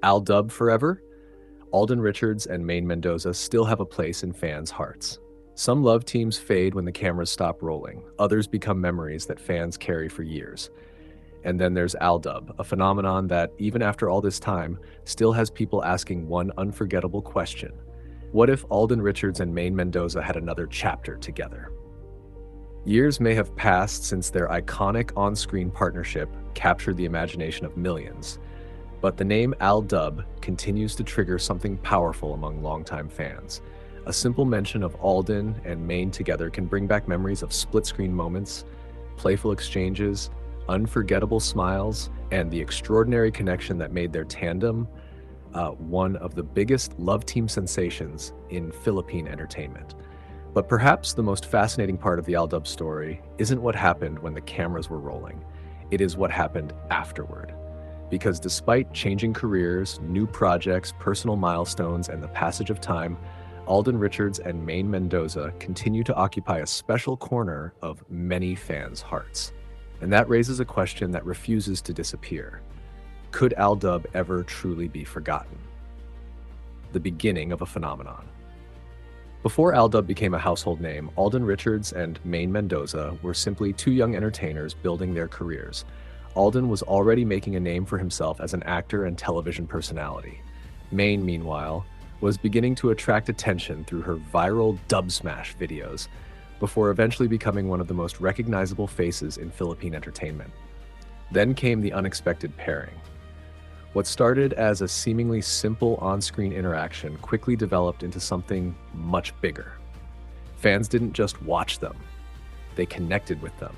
AlDub forever, Alden Richards and Maine Mendoza still have a place in fans' hearts. Some love teams fade when the cameras stop rolling. Others become memories that fans carry for years. And then there's AlDub, a phenomenon that, even after all this time, still has people asking one unforgettable question. What if Alden Richards and Maine Mendoza had another chapter together? Years may have passed since their iconic on-screen partnership captured the imagination of millions, but the name AlDub continues to trigger something powerful among longtime fans. A simple mention of Alden and Maine together can bring back memories of split-screen moments, playful exchanges, unforgettable smiles, and the extraordinary connection that made their tandem one of the biggest love team sensations in Philippine entertainment. But perhaps the most fascinating part of the AlDub story isn't what happened when the cameras were rolling. It is what happened afterward. Because despite changing careers, new projects, personal milestones, and the passage of time, Alden Richards and Maine Mendoza continue to occupy a special corner of many fans' hearts. And that raises a question that refuses to disappear. Could AlDub ever truly be forgotten? The beginning of a phenomenon. Before AlDub became a household name, Alden Richards and Maine Mendoza were simply two young entertainers building their careers. Alden was already making a name for himself as an actor and television personality. Maine, meanwhile, was beginning to attract attention through her viral dub smash videos, before eventually becoming one of the most recognizable faces in Philippine entertainment. Then came the unexpected pairing. What started as a seemingly simple on-screen interaction quickly developed into something much bigger. Fans didn't just watch them, they connected with them.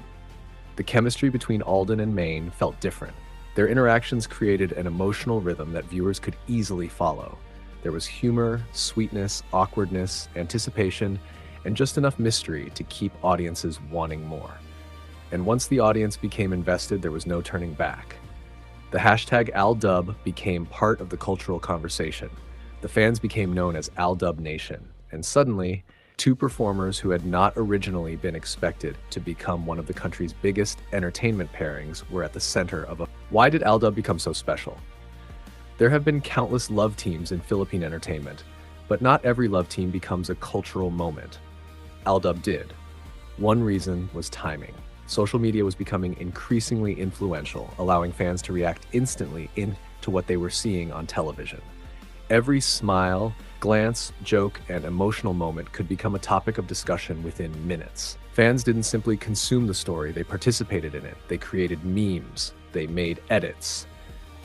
The chemistry between Alden and Maine felt different. Their interactions created an emotional rhythm that viewers could easily follow. There was humor, sweetness, awkwardness, anticipation, and just enough mystery to keep audiences wanting more. And once the audience became invested, there was no turning back. The hashtag AlDub became part of the cultural conversation. The fans became known as AlDub Nation, and suddenly, two performers who had not originally been expected to become one of the country's biggest entertainment pairings were at the center of a... Why did AlDub become so special? There have been countless love teams in Philippine entertainment, but not every love team becomes a cultural moment. AlDub did. One reason was timing. Social media was becoming increasingly influential, allowing fans to react instantly to what they were seeing on television. Every smile, glance, joke, and emotional moment could become a topic of discussion within minutes. Fans didn't simply consume the story, they participated in it. They created memes, they made edits,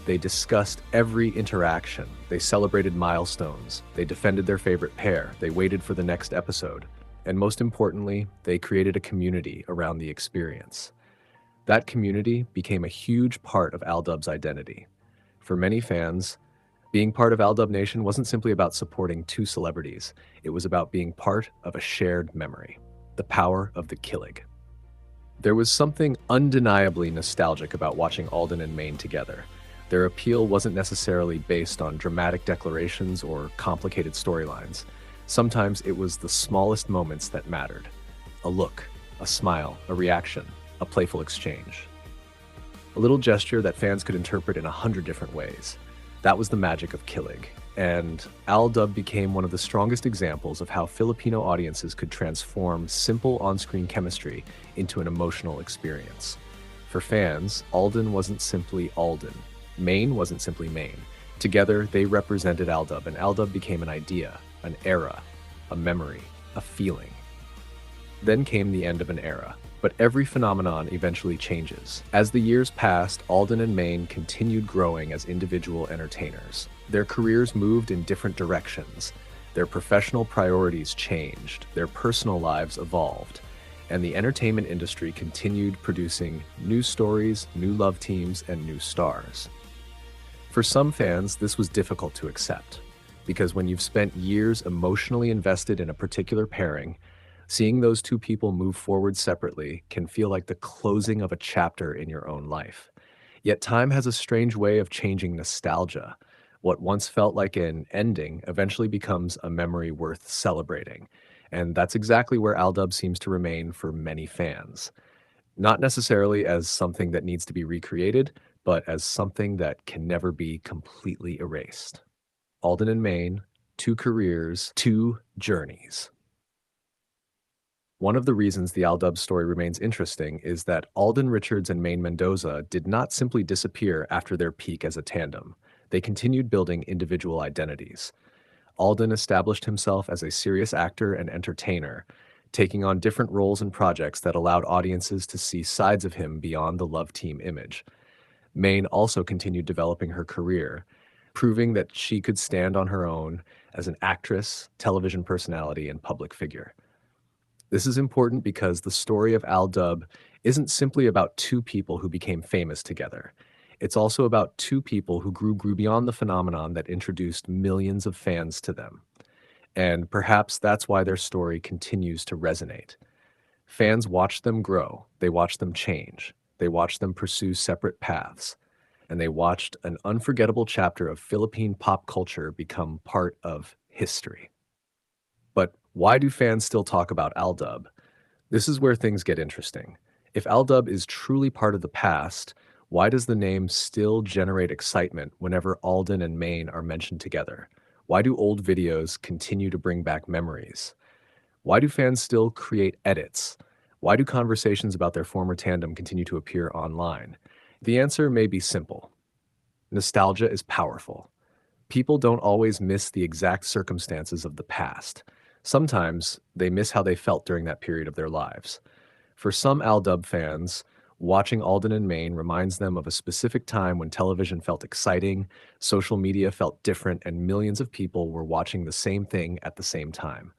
they discussed every interaction, they celebrated milestones, they defended their favorite pair, they waited for the next episode. And most importantly, they created a community around the experience. That community became a huge part of AlDub's identity. For many fans, being part of AlDub Nation wasn't simply about supporting two celebrities. It was about being part of a shared memory, the power of the Kilig. There was something undeniably nostalgic about watching Alden and Maine together. Their appeal wasn't necessarily based on dramatic declarations or complicated storylines. Sometimes it was the smallest moments that mattered. A look, a smile, a reaction, a playful exchange. A little gesture that fans could interpret in 100 different ways. That was the magic of Kilig, and AlDub became one of the strongest examples of how Filipino audiences could transform simple on-screen chemistry into an emotional experience. For fans, Alden wasn't simply Alden. Maine wasn't simply Maine. Together, they represented AlDub, and AlDub became an idea, an era, a memory, a feeling. Then came the end of an era, but every phenomenon eventually changes. As the years passed, Alden and Maine continued growing as individual entertainers. Their careers moved in different directions. Their professional priorities changed. Their personal lives evolved. And the entertainment industry continued producing new stories, new love teams, and new stars. For some fans, this was difficult to accept. Because when you've spent years emotionally invested in a particular pairing, seeing those two people move forward separately can feel like the closing of a chapter in your own life. Yet time has a strange way of changing nostalgia. What once felt like an ending eventually becomes a memory worth celebrating. And that's exactly where AlDub seems to remain for many fans. Not necessarily as something that needs to be recreated, but as something that can never be completely erased. Alden and Maine, two careers, two journeys. One of the reasons the AlDub story remains interesting is that Alden Richards and Maine Mendoza did not simply disappear after their peak as a tandem. They continued building individual identities. Alden established himself as a serious actor and entertainer, taking on different roles and projects that allowed audiences to see sides of him beyond the love team image. Maine also continued developing her career, proving that she could stand on her own as an actress, television personality, and public figure. This is important because the story of AlDub isn't simply about two people who became famous together. It's also about two people who grew beyond the phenomenon that introduced millions of fans to them. And perhaps that's why their story continues to resonate. Fans watch them grow, they watch them change, they watch them pursue separate paths, and they watched an unforgettable chapter of Philippine pop culture become part of history. But why do fans still talk about AlDub? This is where things get interesting. If AlDub is truly part of the past, why does the name still generate excitement whenever Alden and Maine are mentioned together? Why do old videos continue to bring back memories? Why do fans still create edits? Why do conversations about their former tandem continue to appear online? The answer may be simple. Nostalgia is powerful. People don't always miss the exact circumstances of the past. Sometimes they miss how they felt during that period of their lives. For some AlDub fans, watching Alden and Maine reminds them of a specific time when television felt exciting, social media felt different, and millions of people were watching the same thing at the same time.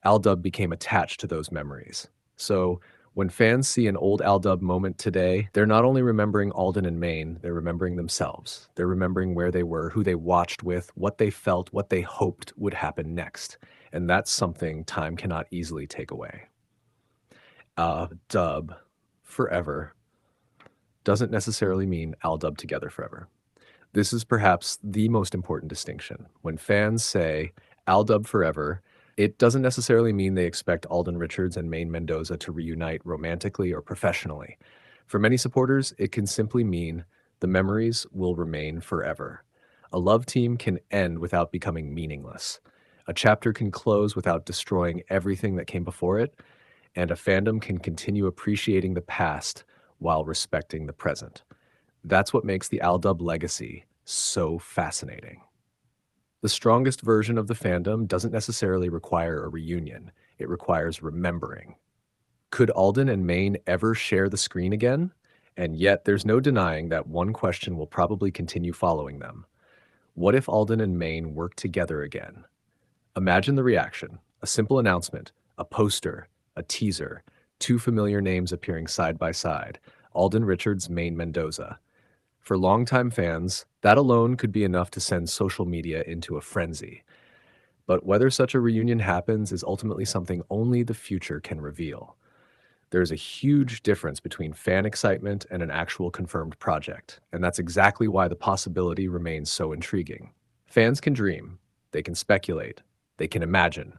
AlDub became attached to those memories. So, when fans see an old AlDub moment today, they're not only remembering Alden and Maine, they're remembering themselves. They're remembering where they were, who they watched with, what they felt, what they hoped would happen next. And that's something time cannot easily take away. AlDub forever doesn't necessarily mean AlDub together forever. This is perhaps the most important distinction. When fans say AlDub forever, it doesn't necessarily mean they expect Alden Richards and Maine Mendoza to reunite romantically or professionally. For many supporters, it can simply mean the memories will remain forever. A love team can end without becoming meaningless. A chapter can close without destroying everything that came before it, and a fandom can continue appreciating the past while respecting the present. That's what makes the AlDub legacy so fascinating. The strongest version of the fandom doesn't necessarily require a reunion, it requires remembering. Could Alden and Maine ever share the screen again? And yet, there's no denying that one question will probably continue following them. What if Alden and Maine work together again? Imagine the reaction: a simple announcement, a poster, a teaser, two familiar names appearing side by side: Alden Richards, Maine Mendoza. For longtime fans, that alone could be enough to send social media into a frenzy. But whether such a reunion happens is ultimately something only the future can reveal. There's a huge difference between fan excitement and an actual confirmed project, and that's exactly why the possibility remains so intriguing. Fans can dream, they can speculate, they can imagine,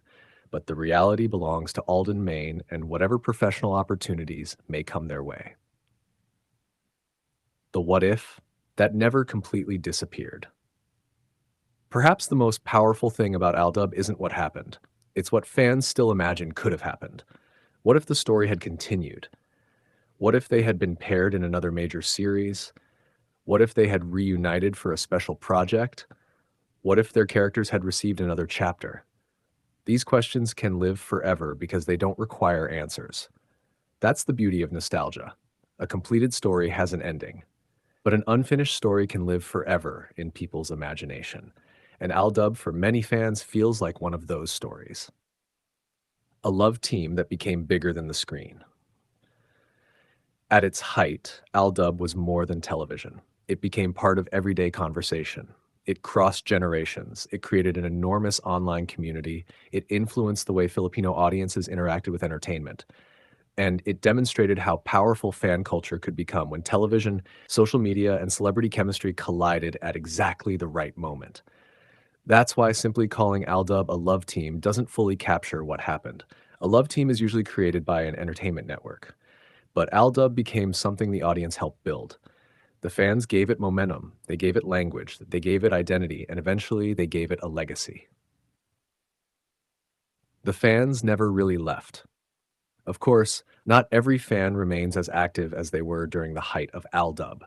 but the reality belongs to Alden, Maine, and whatever professional opportunities may come their way. The what if that never completely disappeared. Perhaps the most powerful thing about AlDub isn't what happened. It's what fans still imagine could have happened. What if the story had continued? What if they had been paired in another major series? What if they had reunited for a special project? What if their characters had received another chapter? These questions can live forever because they don't require answers. That's the beauty of nostalgia. A completed story has an ending, but an unfinished story can live forever in people's imagination. And AlDub, for many fans, feels like one of those stories. A love team that became bigger than the screen. At its height, AlDub was more than television. It became part of everyday conversation. It crossed generations. It created an enormous online community. It influenced the way Filipino audiences interacted with entertainment. And it demonstrated how powerful fan culture could become when television, social media, and celebrity chemistry collided at exactly the right moment. That's why simply calling AlDub a love team doesn't fully capture what happened. A love team is usually created by an entertainment network, but AlDub became something the audience helped build. The fans gave it momentum, they gave it language, they gave it identity, and eventually they gave it a legacy. The fans never really left. Of course, not every fan remains as active as they were during the height of AlDub.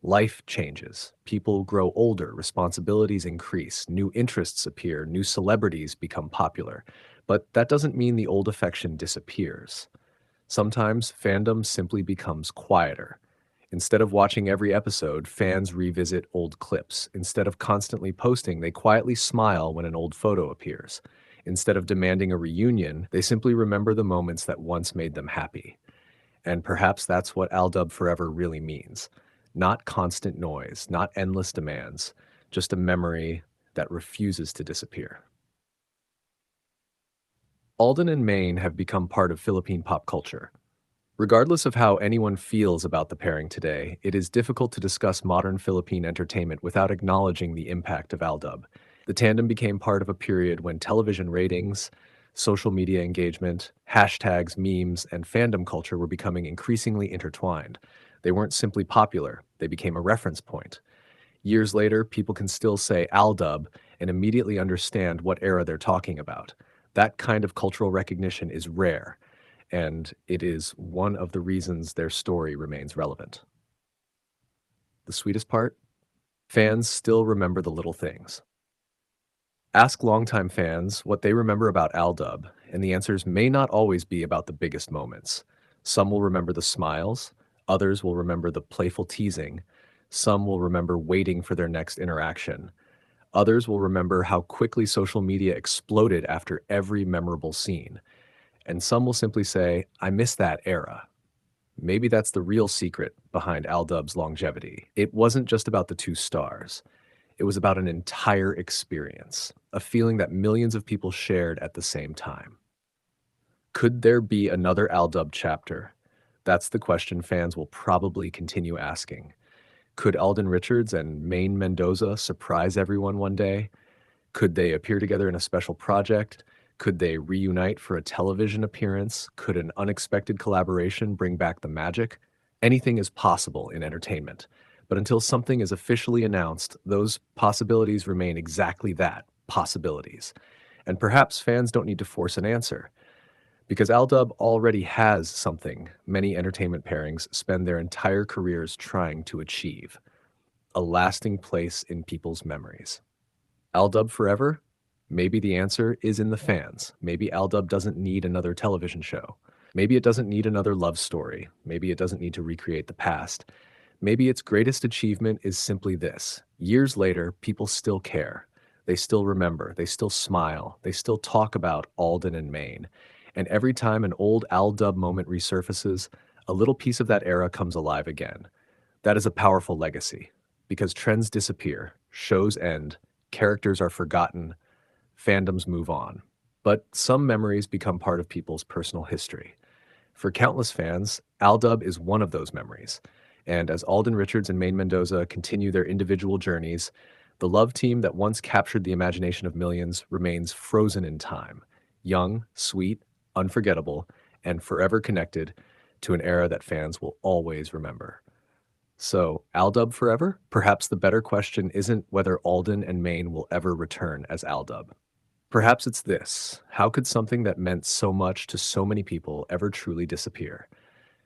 Life changes. People grow older, responsibilities increase, new interests appear, new celebrities become popular. But that doesn't mean the old affection disappears. Sometimes fandom simply becomes quieter. Instead of watching every episode, fans revisit old clips. Instead of constantly posting, they quietly smile when an old photo appears. Instead of demanding a reunion, they simply remember the moments that once made them happy. And perhaps that's what AlDub Forever really means. Not constant noise, not endless demands, just a memory that refuses to disappear. Alden and Maine have become part of Philippine pop culture. Regardless of how anyone feels about the pairing today, it is difficult to discuss modern Philippine entertainment without acknowledging the impact of AlDub. The tandem became part of a period when television ratings, social media engagement, hashtags, memes, and fandom culture were becoming increasingly intertwined. They weren't simply popular, they became a reference point. Years later, people can still say AlDub and immediately understand what era they're talking about. That kind of cultural recognition is rare, and it is one of the reasons their story remains relevant. The sweetest part? Fans still remember the little things. Ask longtime fans what they remember about AlDub, and the answers may not always be about the biggest moments. Some will remember the smiles, others will remember the playful teasing, some will remember waiting for their next interaction. Others will remember how quickly social media exploded after every memorable scene. And some will simply say, I miss that era. Maybe that's the real secret behind AlDub's longevity. It wasn't just about the two stars. It was about an entire experience, a feeling that millions of people shared at the same time. Could there be another AlDub chapter? That's the question fans will probably continue asking. Could Alden Richards and Maine Mendoza surprise everyone one day? Could they appear together in a special project? Could they reunite for a television appearance? Could an unexpected collaboration bring back the magic? Anything is possible in entertainment. But until something is officially announced, those possibilities remain exactly that, possibilities. And perhaps fans don't need to force an answer, because AlDub already has something many entertainment pairings spend their entire careers trying to achieve: a lasting place in people's memories. AlDub forever? Maybe the answer is in the fans. Maybe AlDub doesn't need another television show. Maybe it doesn't need another love story. Maybe it doesn't need to recreate the past. Maybe its greatest achievement is simply this: years later, people still care. They still remember. They still smile. They still talk about Alden and Maine. And every time an old AlDub moment resurfaces, a little piece of that era comes alive again. That is a powerful legacy, because trends disappear, shows end, characters are forgotten, fandoms move on. But some memories become part of people's personal history. For countless fans, AlDub is one of those memories. And as Alden Richards and Maine Mendoza continue their individual journeys, the love team that once captured the imagination of millions remains frozen in time, young, sweet, unforgettable, and forever connected to an era that fans will always remember. So, AlDub forever? Perhaps the better question isn't whether Alden and Maine will ever return as AlDub. Perhaps it's this: how could something that meant so much to so many people ever truly disappear?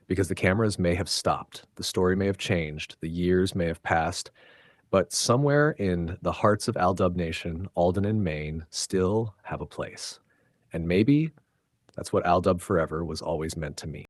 Because the cameras may have stopped, the story may have changed, the years may have passed, but somewhere in the hearts of AlDub Nation, Alden and Maine still have a place. And maybe that's what AlDub Forever was always meant to mean.